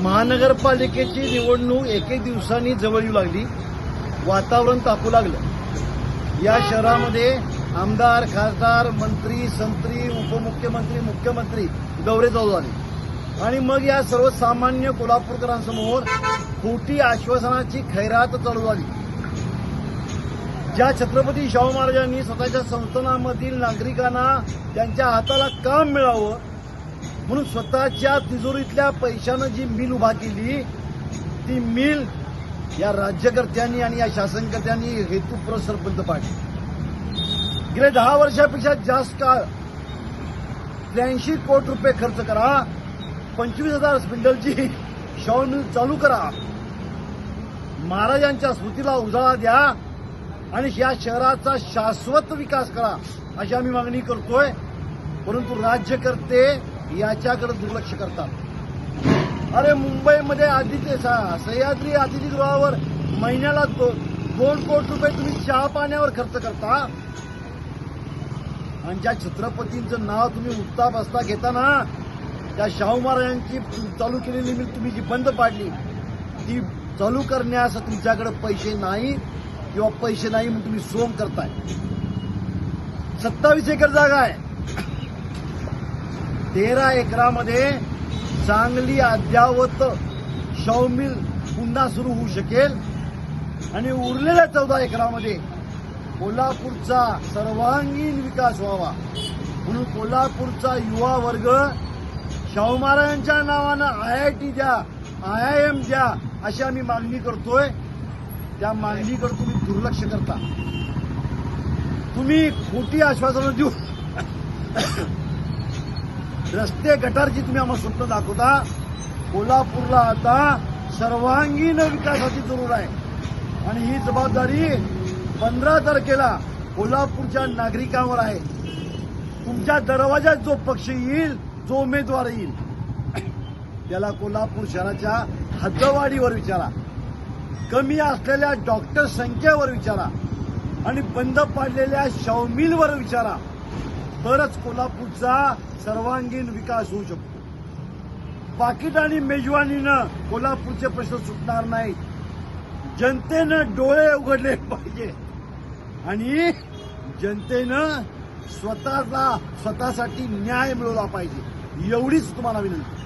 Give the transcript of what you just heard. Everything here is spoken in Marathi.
महानगरपालिकेची निवडणूक एक दिवसांनी जवळ येऊ लागली, वातावरण तापू लागलं। या शहरामध्ये आमदार, खासदार, मंत्री, संत्री, उपमुख्यमंत्री, मुख्यमंत्री दौरे चालू झाले आणि मग या सर्वसामान्य कोल्हापूरकरांसमोर खोटी आश्वासनाची खैरात चालू झाली। ज्या छत्रपती शाहू महाराजांनी स्वतःच्या संस्थानामधील नागरिकांना त्यांच्या हाताला काम मिळावं म्हणून स्वतःच्या तिजोरीतल्या पैशानं जी मिल उभा केली, ती मिल या राज्यकर्त्यांनी आणि या शासनकर्त्यांनी हेतुपुरस्सर बंद पाडली। गेले 10 वर्षापेक्षा जास्त काळ 83 कोटी रुपये खर्च करा, 25,000 स्पिंडलची शाहू मिल चालू करा, महाराजांच्या स्मृतीला उजाळा द्या आणि या शहराचा शाश्वत विकास करा, अशी आम्ही मागणी करतोय। परंतु राज्यकर्ते याच्याकडे दुर्लक्ष करतात। अरे मुंबईमध्ये सह्याद्री अतिथीगृहावर महिन्याला 2 कोटी रुपये तुम्ही चहा पाण्यावर खर्च करता आणि ज्या छत्रपतींचं नाव तुम्ही उठता बसता घेताना त्या शाहू महाराजांची चालू केलेली मिल तुम्ही जी बंद पाडली, ती चालू करण्यास तुमच्याकडे पैसे नाही किंवा पैसे नाही म्हणून तुम्ही सोंग करताय। 27 एकर जागा आहे, 13 एकरामध्ये चांगली अद्यावत शाहू मिल पुन्हा सुरू होऊ शकेल आणि उरलेल्या 14 एकरामध्ये कोल्हापूरचा सर्वांगीण विकास व्हावा म्हणून कोल्हापूरचा युवा वर्ग शाहू महाराजांच्या नावानं IIT द्या, IIM द्या, अशी आम्ही मागणी करतोय। त्या मागणीकडे तुम्ही दुर्लक्ष करता, तुम्ही खोटी आश्वासनं देऊ रस्ते गटारची तुम्ही आम्हाला स्वप्न दाखवता। कोल्हापूरला आता सर्वांगीण विकासाची जरूर आहे आणि ही जबाबदारी 15 तारखेला कोल्हापूरच्या नागरिकांवर आहे। तुमच्या दरवाजात जो पक्ष येईल, जो उमेदवार येईल, त्याला कोल्हापूर शहराच्या हद्दवाढीवर विचारा, कमी असलेल्या डॉक्टर संख्येवर विचारा आणि बंद पाडलेल्या शाहू मिलवर विचारा, तरच कोल्हापूरचा सर्वांगीण विकास होऊ शकतो। पाकिट आणि मेजवानीनं कोल्हापूरचे प्रश्न सुटणार नाहीत। जनतेनं डोळे उघडले पाहिजे आणि जनतेनं स्वतःसाठी न्याय मिळवला पाहिजे, एवढीच तुम्हाला विनंती।